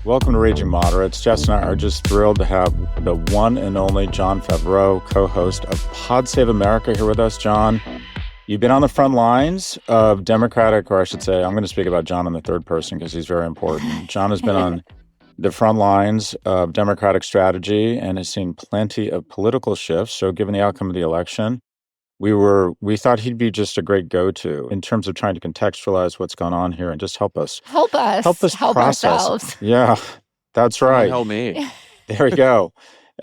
Welcome to Raging Moderates. Jess and I are just thrilled to have the one and only Jon Favreau, co-host of Pod Save America, here with us. Jon, you've been on the front lines of Democratic, or I should say, I'm going to speak about Jon in the third person because he's very important. Jon has been on the front lines of Democratic strategy and has seen plenty of political shifts. So given the outcome of the election, we thought he'd be just a great go-to in terms of trying to contextualize what's going on here and just help us Help process ourselves. Yeah, that's right. Help me. There we go.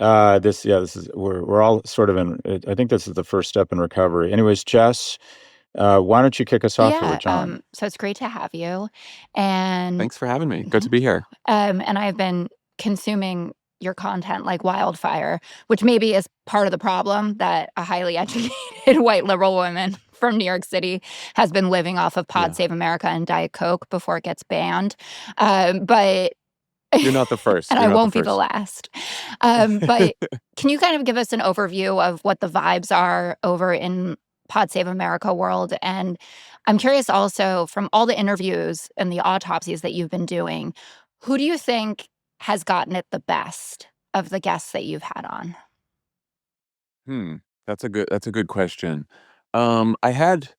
This is we're all sort of in. I think this is the first step in recovery. Anyways, Jess, why don't you kick us off here with Jon? So it's great to have you, and Thanks for having me. Good to be here. and I've been consuming your content like wildfire, which maybe is part of the problem that a highly educated white liberal woman from New York City has been living off of Pod Save America and Diet Coke before it gets banned. But You're not the first. and I won't be the last. But can you kind of give us an overview of what the vibes are over in Pod Save America world? And I'm curious also, from all the interviews and the autopsies that you've been doing, who do you think has gotten it the best of the guests that you've had on? That's a good question. I had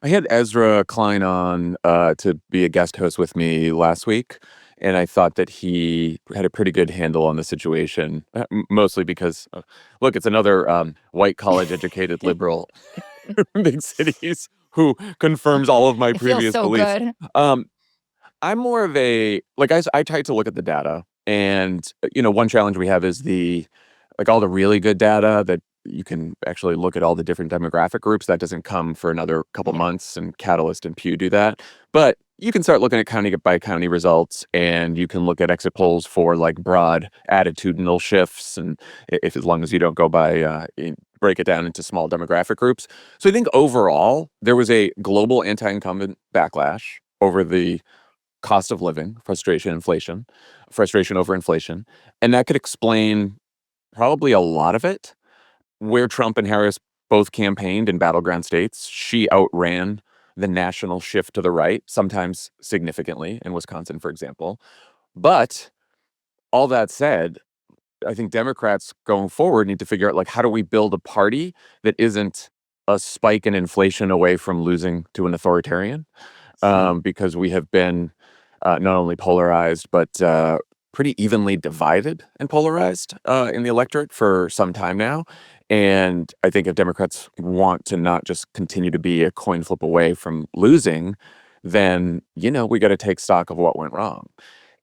Ezra Klein on to be a guest host with me last week, and I thought that he had a pretty good handle on the situation, mostly because, look, it's another white college-educated liberal from big cities who confirms all of my It feels previous so beliefs. good. I'm more of a I try to look at the data, and one challenge we have is all the really good data that you can actually look at all the different demographic groups. That doesn't come for another couple months, and Catalyst and Pew do that. But you can start looking at county by county results, and you can look at exit polls for like broad attitudinal shifts, and if as long as you don't go by break it down into small demographic groups. So I think overall there was a global anti-incumbent backlash over the cost of living, frustration over inflation, and that could explain probably a lot of it. Where Trump and Harris both campaigned in battleground states, she outran the national shift to the right, sometimes significantly, in Wisconsin, for example. But all that said, I think Democrats going forward need to figure out, how do we build a party that isn't a spike in inflation away from losing to an authoritarian? Because we have been not only polarized, but pretty evenly divided and polarized in the electorate for some time now. And I think if Democrats want to not just continue to be a coin flip away from losing, then, we got to take stock of what went wrong.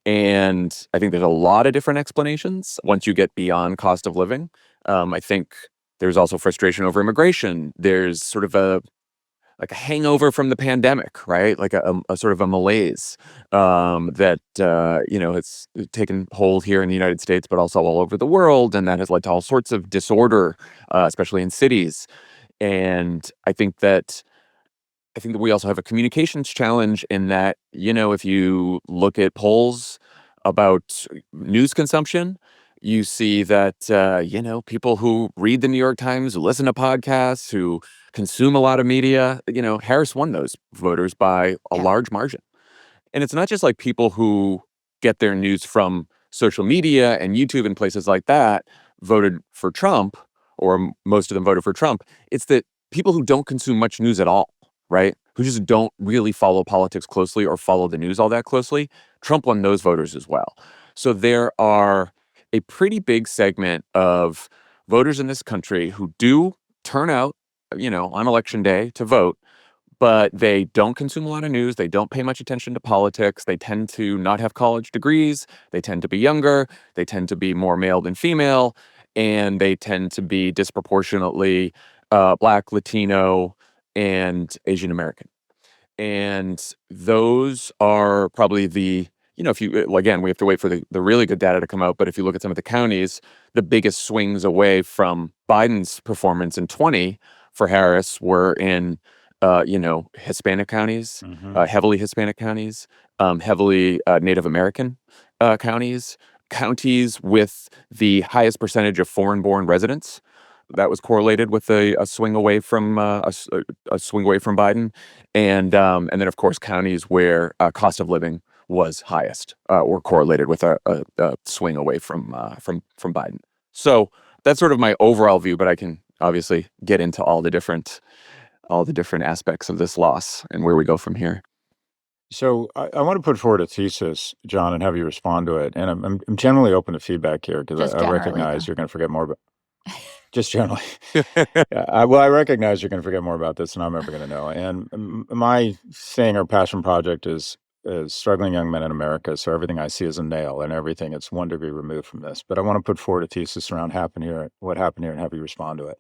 And I think there's a lot of different explanations once you get beyond cost of living. I think there's also frustration over immigration. There's sort of a hangover from the pandemic, right? Like a sort of a malaise that it's taken hold here in the United States, but also all over the world, and that has led to all sorts of disorder, especially in cities. And I think that we also have a communications challenge in that, if you look at polls about news consumption, you see that, people who read the New York Times, who listen to podcasts, who consume a lot of media, Harris won those voters by a large margin. And it's not just like people who get their news from social media and YouTube and places like that voted for Trump, or most of them voted for Trump. It's that people who don't consume much news at all, right? Who just don't really follow politics closely or follow the news all that closely. Trump won those voters as well. So there are a pretty big segment of voters in this country who do turn out, on election day to vote, but they don't consume a lot of news. They don't pay much attention to politics. They tend to not have college degrees. They tend to be younger. They tend to be more male than female. And they tend to be disproportionately Black, Latino, and Asian American. And those are probably if you, again, we have to wait for the really good data to come out. But if you look at some of the counties, the biggest swings away from Biden's performance in 20 for Harris were in, Hispanic counties, heavily Hispanic counties, heavily Native American counties with the highest percentage of foreign-born residents. That was correlated with a swing away from a swing away from Biden, and then of course counties where cost of living was highest or correlated with a swing away from Biden. So that's sort of my overall view, but I can obviously get into all the different aspects of this loss and where we go from here. So I want to put forward a thesis, John, and have you respond to it. And I'm generally open to feedback here because Just I generally, recognize though. you're going to forget more about. Just generally. I recognize you're going to forget more about this than I'm ever going to know. And my thing or passion project is struggling young men in America. So everything I see is a nail, and everything it's 1 degree removed from this. But I want to put forward a thesis around what happened here, and have you respond to it.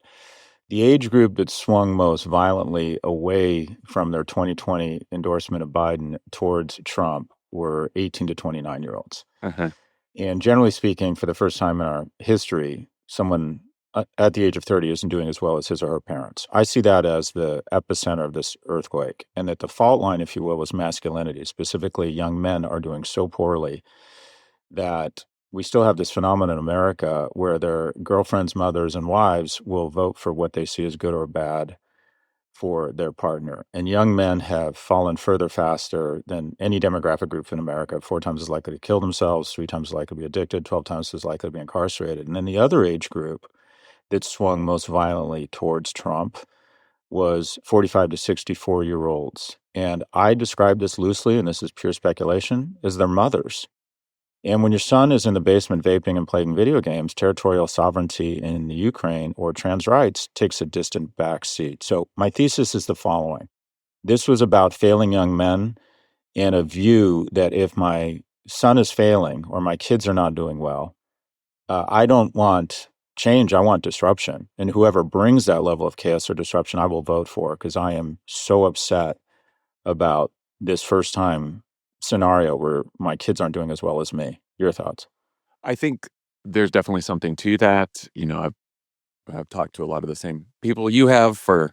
The age group that swung most violently away from their 2020 endorsement of Biden towards Trump were 18 to 29-year-olds. Uh-huh. And generally speaking, for the first time in our history, someone at the age of 30 isn't doing as well as his or her parents. I see that as the epicenter of this earthquake, and that the fault line, if you will, was masculinity. Specifically, young men are doing so poorly that we still have this phenomenon in America where their girlfriends, mothers, and wives will vote for what they see as good or bad for their partner. And young men have fallen further faster than any demographic group in America, 4 times as likely to kill themselves, 3 times as likely to be addicted, 12 times as likely to be incarcerated. And then the other age group that swung most violently towards Trump was 45 to 64-year-olds. And I describe this loosely, and this is pure speculation, as their mothers. And when your son is in the basement vaping and playing video games, territorial sovereignty in the Ukraine or trans rights takes a distant back seat. So my thesis is the following. This was about failing young men and a view that if my son is failing or my kids are not doing well, I don't want change. I want disruption. And whoever brings that level of chaos or disruption, I will vote for, because I am so upset about this first time scenario where my kids aren't doing as well as me. Your thoughts? I think there's definitely something to that. I've talked to a lot of the same people you have for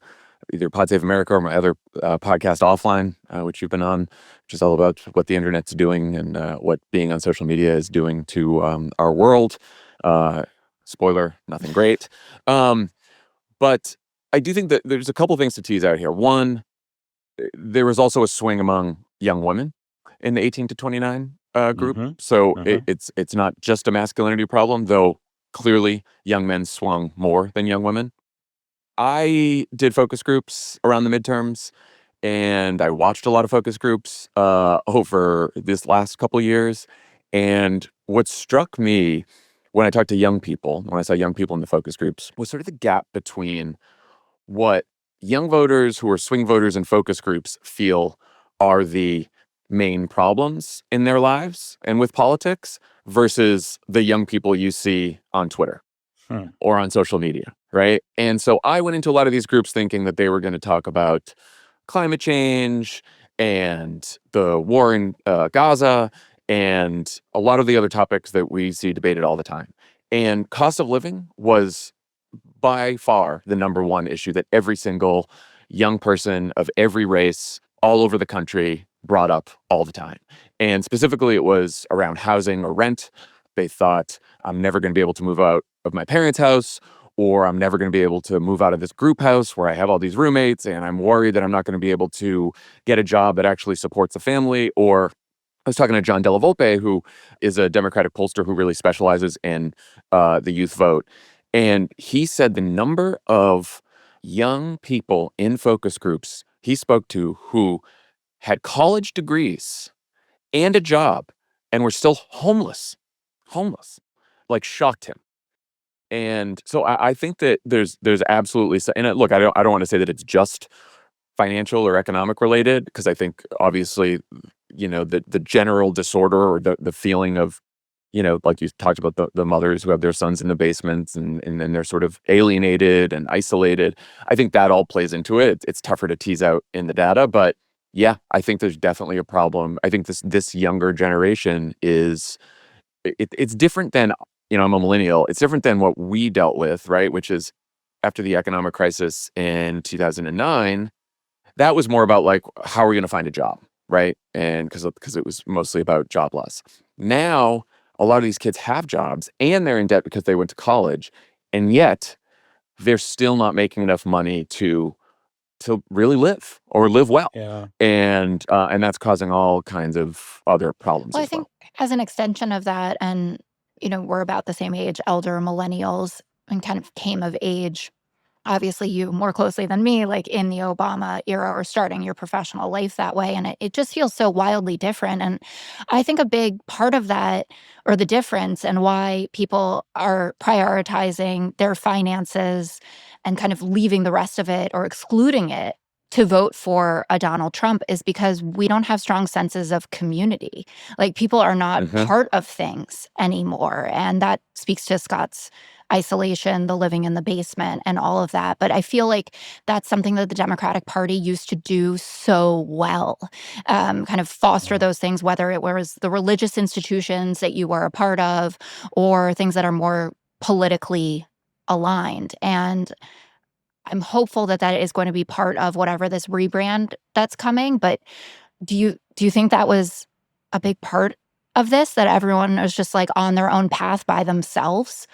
either Pod Save America or my other podcast offline, which you've been on, which is all about what the internet's doing and what being on social media is doing to our world. Spoiler, nothing great. But I do think that there's a couple things to tease out here. One, there was also a swing among young women in the 18 to 29 group. Mm-hmm. So Mm-hmm. it's not just a masculinity problem, though clearly young men swung more than young women. I did focus groups around the midterms, and I watched a lot of focus groups over this last couple of years. And what struck me when I talked to young people, when I saw young people in the focus groups, was sort of the gap between what young voters who are swing voters in focus groups feel are the main problems in their lives and with politics versus the young people you see on Twitter or on social media, right? And so I went into a lot of these groups thinking that they were going to talk about climate change and the war in Gaza and a lot of the other topics that we see debated all the time. And cost of living was by far the number one issue that every single young person of every race all over the country brought up all the time. And specifically, it was around housing or rent. They thought, I'm never going to be able to move out of my parents' house, or I'm never going to be able to move out of this group house where I have all these roommates, and I'm worried that I'm not going to be able to get a job that actually supports a family. Or I was talking to John Della Volpe, who is a Democratic pollster who really specializes in the youth vote. And he said the number of young people in focus groups he spoke to who had college degrees and a job and were still homeless, like shocked him. And so I think that there's absolutely, and look, I don't want to say that it's just financial or economic related, because I think obviously, the general disorder or the feeling of, like you talked about the mothers who have their sons in the basements and then they're sort of alienated and isolated. I think that all plays into it. It's tougher to tease out in the data, but yeah, I think there's definitely a problem. I think this younger generation it's different than, I'm a millennial. It's different than what we dealt with, right? Which is after the economic crisis in 2009, that was more about like, how are we going to find a job, right? And because it was mostly about job loss. Now, a lot of these kids have jobs and they're in debt because they went to college, and yet they're still not making enough money to to really live or live well. Yeah. And that's causing all kinds of other problems Well, I as think well. as an extension of that, and we're about the same age, elder millennials, and kind of came of age. Obviously, you more closely than me, like in the Obama era or starting your professional life that way. And it just feels so wildly different. And I think a big part of that, or the difference, and why people are prioritizing their finances and kind of leaving the rest of it or excluding it to vote for a Donald Trump is because we don't have strong senses of community. Like people are not Hmm. part of things anymore. And that speaks to Scott's isolation, the living in the basement, and all of that. But I feel like that's something that the Democratic Party used to do so well, kind of foster Yeah. those things, whether it was the religious institutions that you were a part of or things that are more politically aligned. And I'm hopeful that that is going to be part of whatever this rebrand that's coming. But do you think that was a big part of this, that everyone was just like on their own path by themselves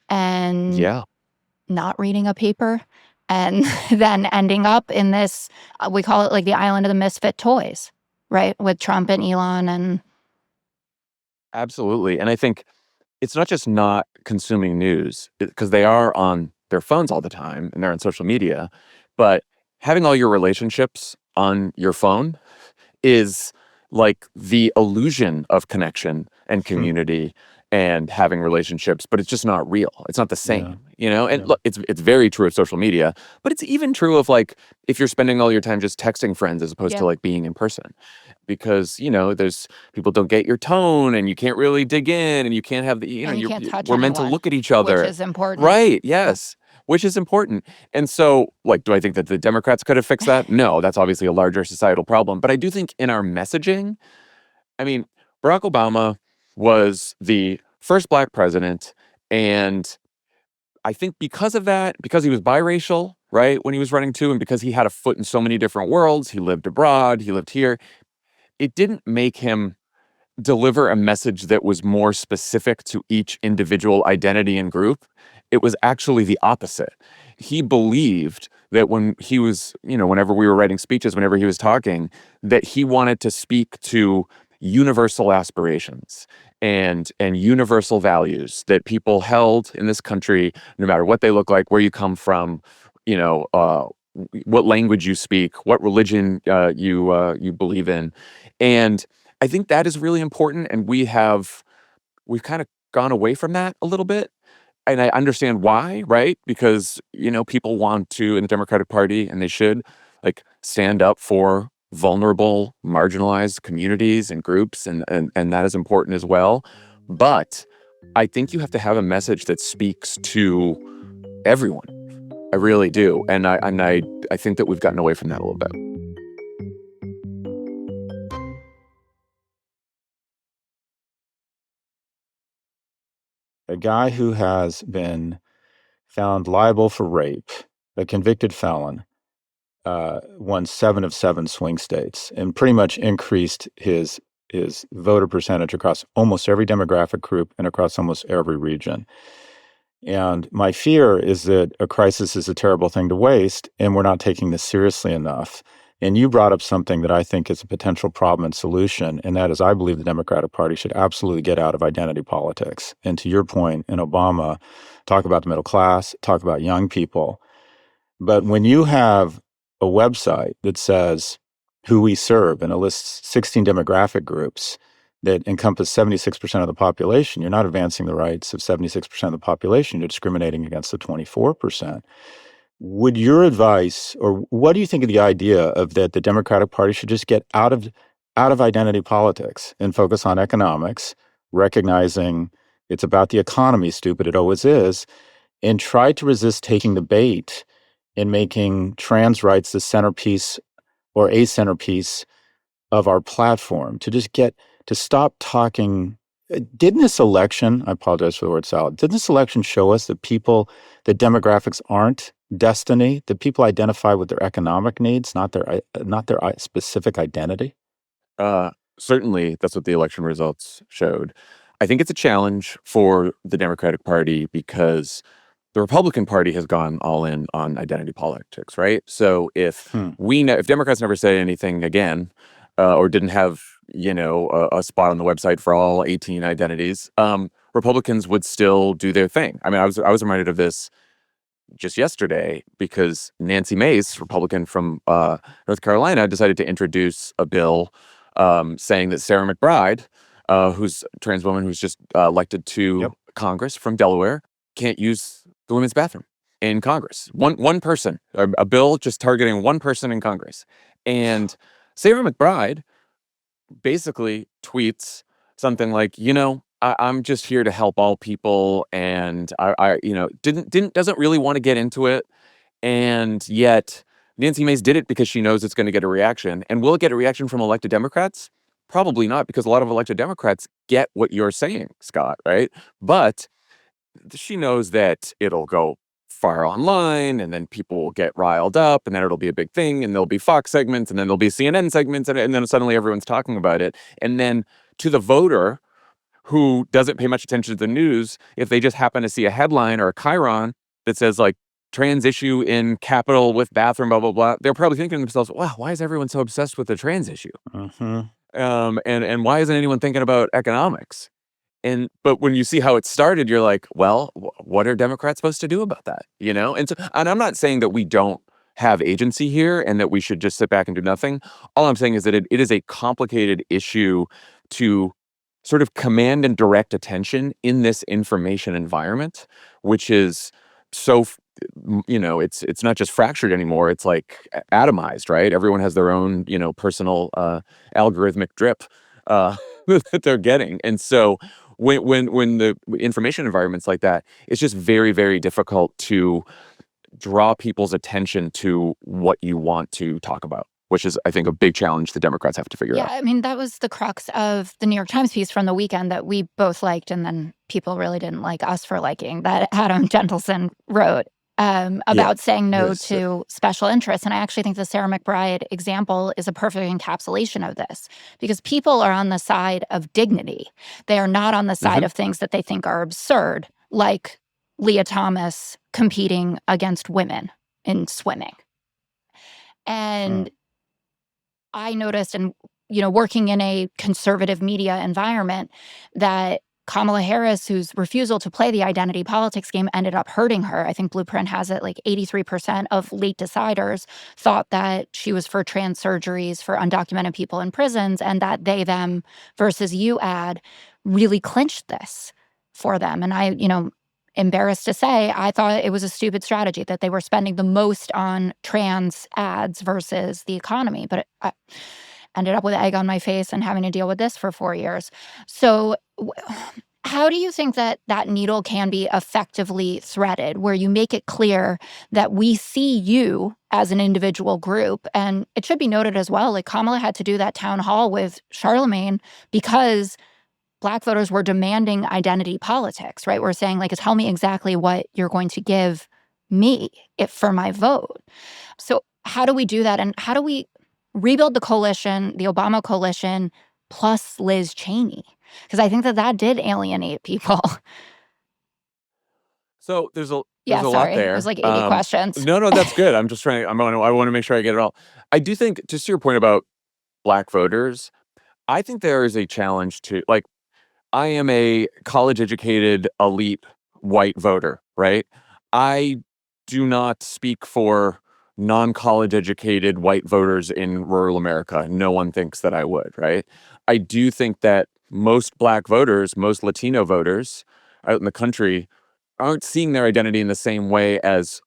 and Yeah. not reading a paper and then ending up in this, we call it like the island of the misfit toys, right? With Trump and Elon and Absolutely. And I think it's not just not consuming news because they are on their phones all the time and they're on social media, but having all your relationships on your phone is like the illusion of connection and Hmm. community and having relationships, but it's just not real. It's not the Yeah. same, you know? And Yeah. look, it's very true of social media, but it's even true of like if you're spending all your time just texting friends as opposed yeah, to like being in person. Because, there's people don't get your tone and you can't really dig in and you can't have the, and you can't touch we're meant to anyone, look at each which other. is important. Right. Yeah. Yes. Which is important. And so, like, do I think that the Democrats could have fixed that? No, that's obviously a larger societal problem. But I do think in our messaging, I mean, Barack Obama was the first black president. And I think because of that, because he was biracial, right, when he was running too, and because he had a foot in so many different worlds, he lived abroad, he lived here, it didn't make him deliver a message that was more specific to each individual identity and group. It was actually the opposite. He believed that when he was, whenever we were writing speeches, whenever he was talking, that he wanted to speak to universal aspirations and universal values that people held in this country, no matter what they look like, where you come from, you know, uh, what language you speak, what religion you believe in, and I think that is really important, and we've kind of gone away from that a little bit, and I understand why, right? Because, people want to in the Democratic Party, and they should, like, stand up for vulnerable, marginalized communities and groups, and that is important as well. But I think you have to have a message that speaks to everyone. I really do, and I think that we've gotten away from that a little bit. A guy who has been found liable for rape, a convicted felon, won 7 of 7 swing states and pretty much increased his voter percentage across almost every demographic group and across almost every region. And my fear is that a crisis is a terrible thing to waste, and we're not taking this seriously enough. And you brought up something that I think is a potential problem and solution, and that is I believe the Democratic Party should absolutely get out of identity politics. And to your point, in Obama, talk about the middle class, talk about young people. But when you have a website that says who we serve and it lists 16 demographic groups that encompass 76% of the population, you're not advancing the rights of 76% of the population. You're discriminating against the 24%. Would your advice, or what do you think of the idea of that the Democratic Party should just get out of identity politics and focus on economics, recognizing it's about the economy, stupid it always is, and try to resist taking the bait in making trans rights the centerpiece or a centerpiece of our platform, to just get to stop talking. Didn't this election, I apologize for the word salad, didn't this election show us that that demographics aren't destiny, that people identify with their economic needs, not their specific identity? Uh, Certainly, that's what the election results showed. I think it's a challenge for the Democratic Party because the Republican Party has gone all in on identity politics, right? So if Hmm. if Democrats never say anything again, or didn't have a spot on the website for all 18 identities, Republicans would still do their thing. I mean, I was reminded of this just yesterday because Nancy Mace, Republican from North Carolina, decided to introduce a bill saying that Sarah McBride, who's a trans woman who's just elected to Yep. Congress from Delaware, can't use the women's bathroom in Congress. One person, a bill just targeting one person in Congress. And Sarah McBride basically tweets something like, I'm just here to help all people, and I doesn't really want to get into it, and yet Nancy Mace did it because she knows it's going to get a reaction. And will it get a reaction from elected Democrats? Probably not, because a lot of elected Democrats get what you're saying, Scott, right? But she knows that it'll go far online, and then people will get riled up, and then it'll be a big thing, and there'll be Fox segments, and then there'll be CNN segments, and then suddenly everyone's talking about it. And then to the voter who doesn't pay much attention to the news, if they just happen to see a headline or a chyron that says like trans issue in Capitol with bathroom, blah, blah, blah, they're probably thinking to themselves, wow, why is everyone so obsessed with the trans issue? Mm-hmm. And why isn't anyone thinking about economics? But when you see how it started, you're like, well, what are Democrats supposed to do about that? And I'm not saying that we don't have agency here and that we should just sit back and do nothing. All I'm saying is that it is a complicated issue to sort of command and direct attention in this information environment, which is so, it's not just fractured anymore. It's like atomized, right? Everyone has their own, personal algorithmic drip that they're getting. And so when the information environment's like that, it's just very, very difficult to draw people's attention to what you want to talk about, which is, I think, a big challenge the Democrats have to figure out. Yeah, I mean, that was the crux of the New York Times piece from the weekend that we both liked, and then people really didn't like us for liking, that Adam Gentleson wrote about saying no to special interests. And I actually think the Sarah McBride example is a perfect encapsulation of this, because people are on the side of dignity. They are not on the side of things that they think are absurd, like Leah Thomas competing against women in swimming. And I noticed, and working in a conservative media environment, that Kamala Harris, whose refusal to play the identity politics game ended up hurting her. I think Blueprint has it like 83% of late deciders thought that she was for trans surgeries for undocumented people in prisons, and that they, them versus you ad really clinched this for them. And I, embarrassed to say, I thought it was a stupid strategy, that they were spending the most on trans ads versus the economy. But I ended up with egg on my face and having to deal with this for 4 years. So how do you think that that needle can be effectively threaded, where you make it clear that we see you as an individual group? And it should be noted as well, like Kamala had to do that town hall with Charlemagne because Black voters were demanding identity politics, right? We're saying, like, tell me exactly what you're going to give me for my vote. So how do we do that? And how do we rebuild the coalition, the Obama coalition, plus Liz Cheney? Because I think that did alienate people. So there's a Sorry. lot there. It was like 80 questions. No, that's good. I'm just trying. I want to make sure I get it all. I do think, just to your point about Black voters, I think there is a challenge to, like, I am a college-educated, elite white voter, right? I do not speak for non-college educated white voters in rural America. No one thinks that I would, right? I do think that most Black voters, most Latino voters out in the country aren't seeing their identity in the same way as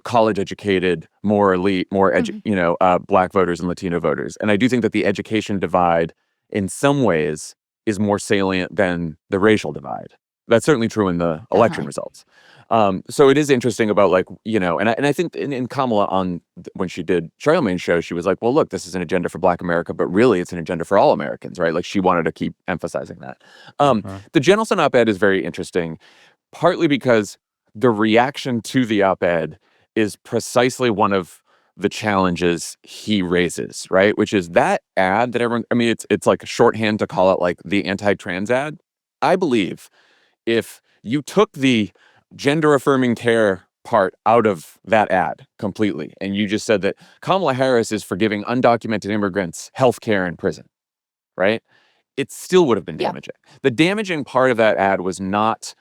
college-educated, more elite, more Black voters and Latino voters. And I do think that the education divide, in some ways, is more salient than the racial divide. That's certainly true in the election results. So it is interesting about, like, and I think in Kamala when she did Charlemagne's show, she was like, well, look, this is an agenda for Black America, but really it's an agenda for all Americans, right? Like, she wanted to keep emphasizing that. The Jentleson op-ed is very interesting, partly because the reaction to the op-ed is precisely one of the challenges he raises, right? Which is that ad that everyone, I mean, it's like a shorthand to call it like the anti-trans ad. I believe if you took the gender affirming care part out of that ad completely, and you just said that Kamala Harris is for giving undocumented immigrants health care in prison, right? It still would have been Yeah. damaging. The damaging part of that ad was not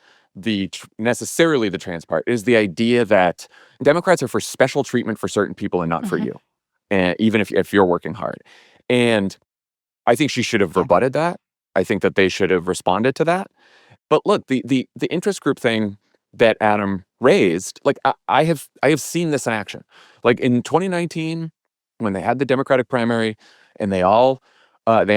necessarily the trans part. It is the idea that Democrats are for special treatment for certain people and not for Mhm. you, and even if you're working hard. And I think she should have Yeah. rebutted that. I think that they should have responded to that. But look, the interest group thing that Adam raised, like I have seen this in action. Like in 2019, when they had the Democratic primary, and they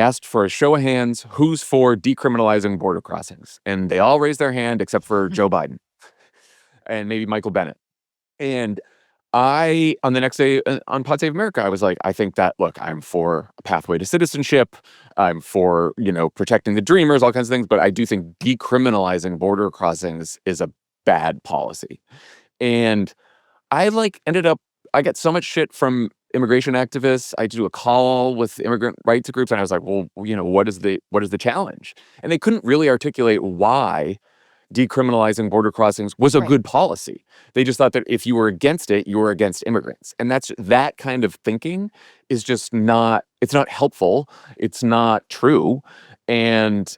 asked for a show of hands who's for decriminalizing border crossings, and they all raised their hand except for Mhm. Joe Biden and maybe Michael Bennett. And I, on the next day on Pod Save America, I was like, I think that, look, I'm for a pathway to citizenship. I'm for, protecting the dreamers, all kinds of things. But I do think decriminalizing border crossings is a bad policy. And I get so much shit from immigration activists. I do a call with immigrant rights groups, and I was like, well, what is the challenge? And they couldn't really articulate why decriminalizing border crossings was a Right. good policy. They just thought that if you were against it, you were against immigrants. And that kind of thinking is just it's not helpful. It's not true. And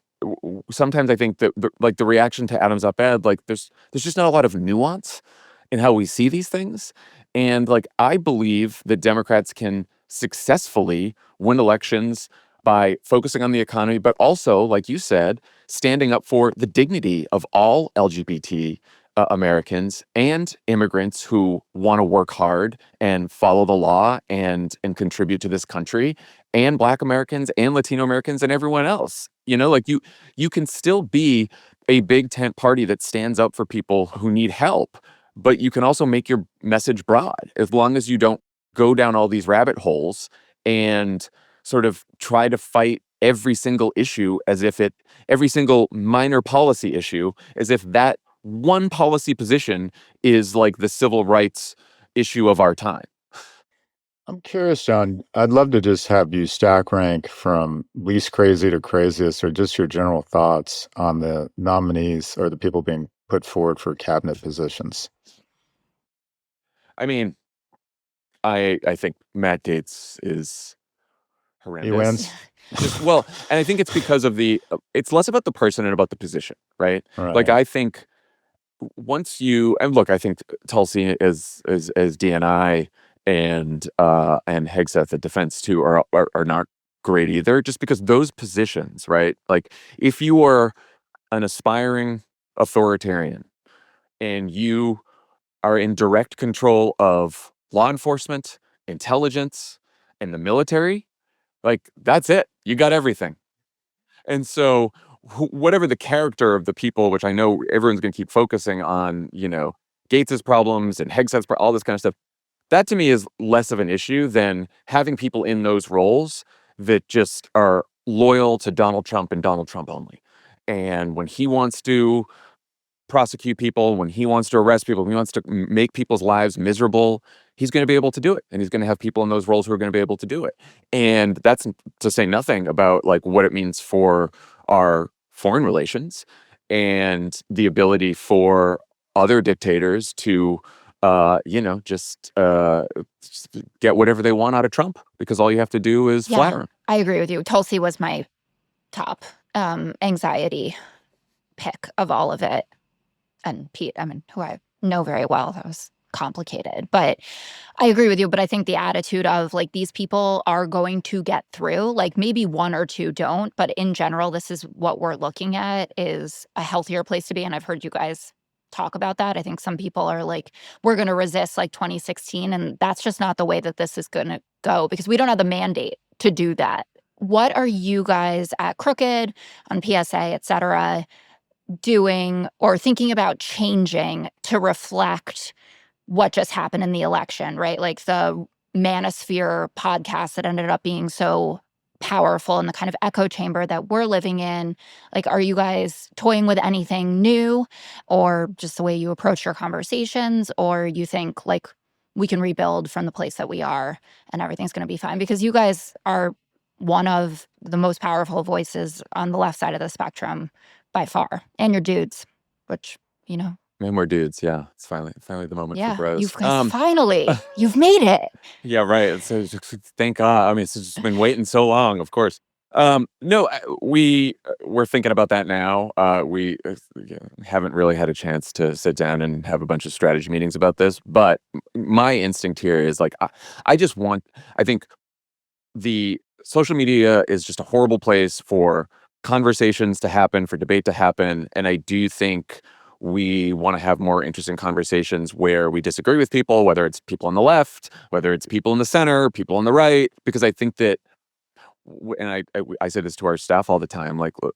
sometimes I think that the reaction to Adam's op-ed, like there's just not a lot of nuance in how we see these things. And like I believe that Democrats can successfully win elections by focusing on the economy, but also, like you said, standing up for the dignity of all LGBT Americans and immigrants who want to work hard and follow the law and contribute to this country, and Black Americans and Latino Americans and everyone else. Like you can still be a big tent party that stands up for people who need help, but you can also make your message broad as long as you don't go down all these rabbit holes and sort of try to fight every single issue every single minor policy issue as if that one policy position is like the civil rights issue of our time. I'm curious, John. I'd love to just have you stack rank from least crazy to craziest, or just your general thoughts on the nominees or the people being put forward for cabinet positions. I mean, I think Matt Gaetz is He horrendous. wins. And I think it's because of it's less about the person and about the position, right? Like Right. I think I think Tulsi as DNI and Hegseth at defense too are not great either, just because those positions, right? Like if you are an aspiring authoritarian and you are in direct control of law enforcement, intelligence, and the military, like that's it. You got everything. And so, whatever the character of the people, which I know everyone's going to keep focusing on, Gates's problems and Hegseth's, all this kind of stuff, that to me is less of an issue than having people in those roles that just are loyal to Donald Trump and Donald Trump only. And when he wants to prosecute people, when he wants to arrest people, when he wants to make people's lives miserable, he's going to be able to do it. And he's going to have people in those roles who are going to be able to do it. And that's to say nothing about like what it means for our foreign relations and the ability for other dictators to, just get whatever they want out of Trump, because all you have to do is Yeah, flatter him. I agree with you. Tulsi was my top anxiety pick of all of it. And Pete, who I know very well, that was complicated. But I agree with you. But I think the attitude of like these people are going to get through, like maybe one or two don't. But in general, this is what we're looking at is a healthier place to be. And I've heard you guys talk about that. I think some people are like, we're going to resist like 2016. And that's just not the way that this is going to go, because we don't have the mandate to do that. What are you guys at Crooked, on PSA, et cetera, doing or thinking about changing to reflect what just happened in the election, right? Like the Manosphere podcast that ended up being so powerful in the kind of echo chamber that we're living in. Like, are you guys toying with anything new, or just the way you approach your conversations, or you think like we can rebuild from the place that we are and everything's going to be fine? Because you guys are one of the most powerful voices on the left side of the spectrum by far, and you're dudes, which, Man, we're dudes. Yeah, it's finally the moment for Yeah, bros. you've guys finally, you've made it. Yeah, right. So thank God. I mean, it's just been waiting so long. Of course. No, we're thinking about that now. We yeah, haven't really had a chance to sit down and have a bunch of strategy meetings about this. But my instinct here is like, I just want. I think the social media is just a horrible place for conversations to happen, for debate to happen. And I do think we want to have more interesting conversations where we disagree with people, whether it's people on the left, whether it's people in the center, people on the right, because I think that, and I say this to our staff all the time, like, look,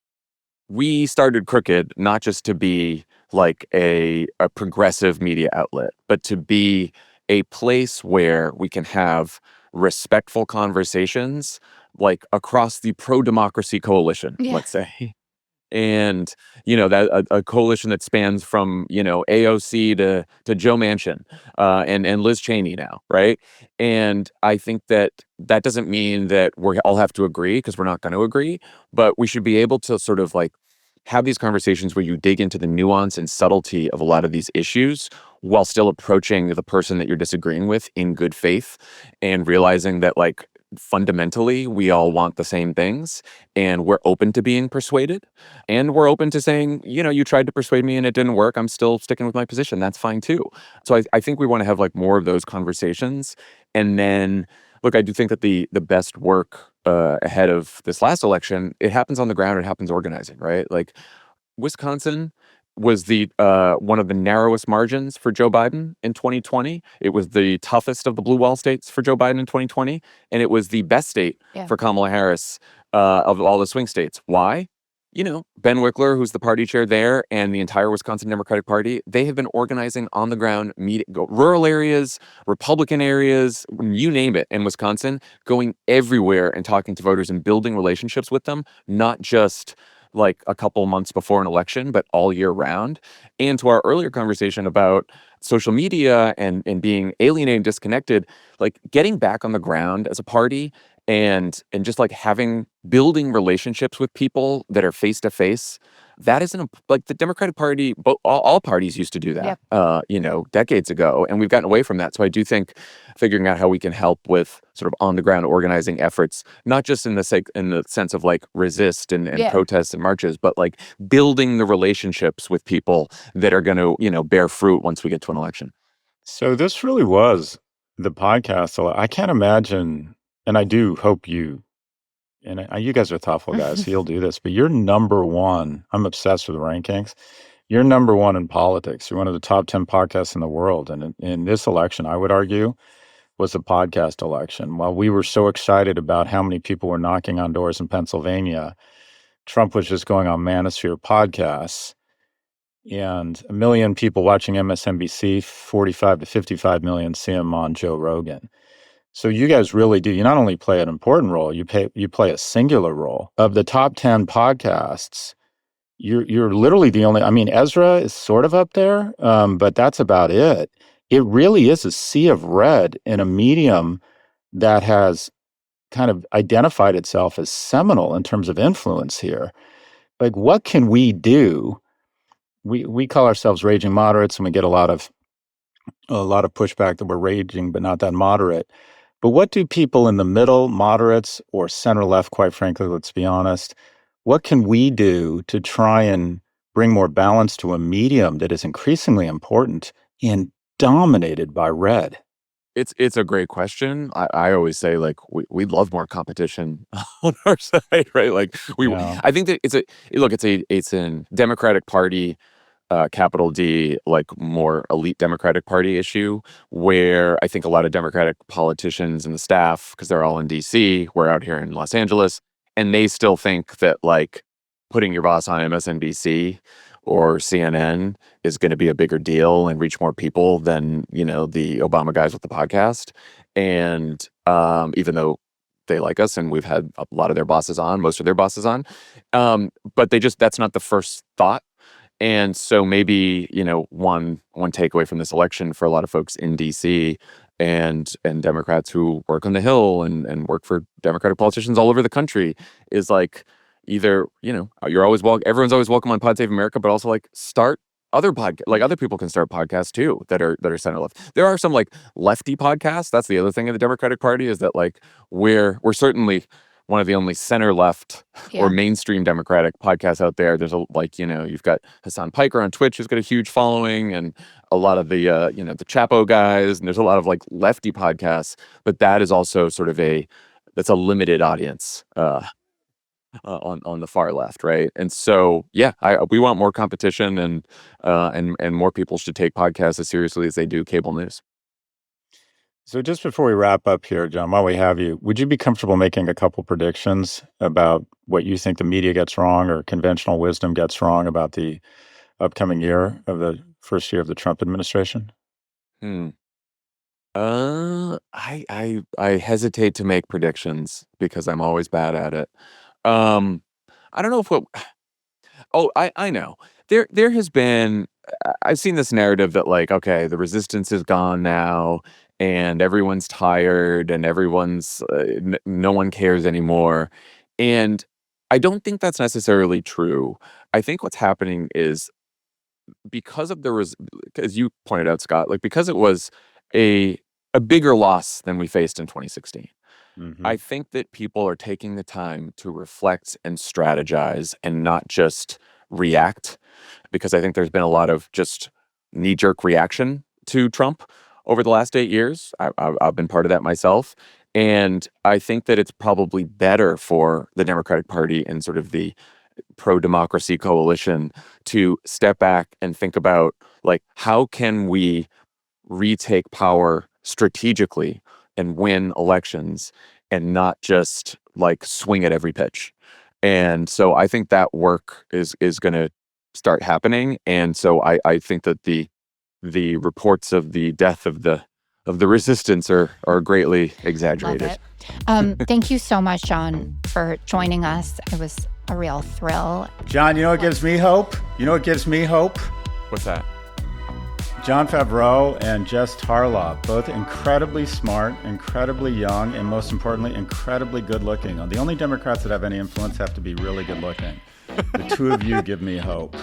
we started Crooked not just to be like a progressive media outlet, but to be a place where we can have respectful conversations, like across the pro-democracy coalition, Yeah. let's say. And that a coalition that spans from AOC to Joe Manchin, and Liz Cheney now, right? And I think that doesn't mean that we all have to agree, because we're not going to agree, but we should be able to sort of like have these conversations where you dig into the nuance and subtlety of a lot of these issues while still approaching the person that you're disagreeing with in good faith, and realizing that, like, fundamentally we all want the same things, and we're open to being persuaded, and we're open to saying, you tried to persuade me and it didn't work, I'm still sticking with my position, that's fine too. So I think we want to have like more of those conversations. And then, look, I do think that the best work ahead of this last election, it happens on the ground, it happens organizing, right? Like, Wisconsin was the one of the narrowest margins for Joe Biden in 2020. It was the toughest of the blue wall states for Joe Biden in 2020, and it was the best state Yeah. for Kamala Harris of all the swing states. Why? Ben Wickler, who's the party chair there, and the entire Wisconsin Democratic Party, they have been organizing on the ground, rural areas, Republican areas, you name it, in Wisconsin, going everywhere and talking to voters and building relationships with them, not just like a couple months before an election, but all year round. And to our earlier conversation about social media and being alienated and disconnected, like getting back on the ground as a party and just like building relationships with people that are face to face, that isn't like the Democratic Party, but all parties used to do that, decades ago, and we've gotten away from that. So I do think figuring out how we can help with sort of on the ground organizing efforts, not just in the sense of like resist and protests and marches, but like building the relationships with people that are going to bear fruit once we get to an election. So this really was the podcast. I can't imagine, and I do hope you guys are thoughtful guys, so you'll do this, but you're number one. I'm obsessed with rankings. You're number one in politics. You're one of the top 10 podcasts in the world. And in this election, I would argue, was a podcast election. While we were so excited about how many people were knocking on doors in Pennsylvania, Trump was just going on Manosphere podcasts, and 1 million people watching MSNBC, 45 to 55 million see him on Joe Rogan. So you guys really do. You not only play an important role, you play a singular role. Of the top 10 podcasts, you're literally the only. I mean, Ezra is sort of up there, but that's about it. It really is a sea of red in a medium that has kind of identified itself as seminal in terms of influence here. Like, what can we do? We call ourselves raging moderates, and we get a lot of pushback that we're raging but not that moderate. But what do people in the middle, moderates, or center left, quite frankly, let's be honest, what can we do to try and bring more balance to a medium that is increasingly important and dominated by red? It's a great question. I always say, like, we'd love more competition on our side, right? Like I think that it's a Democratic Party, capital D, like more elite Democratic Party issue, where I think a lot of Democratic politicians and the staff, because they're all in DC, we're out here in Los Angeles, and they still think that like putting your boss on MSNBC or CNN is going to be a bigger deal and reach more people than the Obama guys with the podcast. And even though they like us and we've had a lot of their bosses on, most of their bosses on, but that's not the first thought. And so maybe, one takeaway from this election for a lot of folks in DC and Democrats who work on the Hill and work for Democratic politicians all over the country is like, either, everyone's always welcome on Pod Save America, but also like start other other people can start podcasts too that are center left. There are some like lefty podcasts. That's the other thing in the Democratic Party is that like we're certainly one of the only center left or Yeah. mainstream Democratic podcasts out there. There's you've got Hassan Piker on Twitch who's got a huge following, and a lot of the the Chapo guys, and there's a lot of like lefty podcasts, but that is also sort of that's a limited audience on the far left, right? And so yeah, we want more competition, and more people should take podcasts as seriously as they do cable news. So just before we wrap up here, John, while we have you, would you be comfortable making a couple predictions about what you think the media gets wrong or conventional wisdom gets wrong about the upcoming year of the first year of the Trump administration? Hmm. I hesitate to make predictions because I'm always bad at it. Um, I don't know if what. Oh, I know. There has been I've seen this narrative that like, okay, the resistance is gone now and everyone's tired and everyone's no one cares anymore. And I don't think that's necessarily true. I think what's happening is because of as you pointed out, Scott, like because it was a a bigger loss than we faced in 2016. Hmm. I think that people are taking the time to reflect and strategize and not just react, because I think there's been a lot of just knee jerk reaction to Trump over the last 8 years. I've been part of that myself. And I think that it's probably better for the Democratic Party and sort of the pro democracy coalition to step back and think about like, how can we retake power strategically and win elections and not just like swing at every pitch. And so I think that work is going to start happening. And so I think that the reports of the death of the resistance are greatly Love exaggerated. it. Thank you so much, John, for joining us. It was a real thrill. John, you know what gives me hope? You know what gives me hope? What's that? Jon Favreau and Jess Tarlov, both incredibly smart, incredibly young, and most importantly, incredibly good looking. The only Democrats that have any influence have to be really good looking. The two of you give me hope.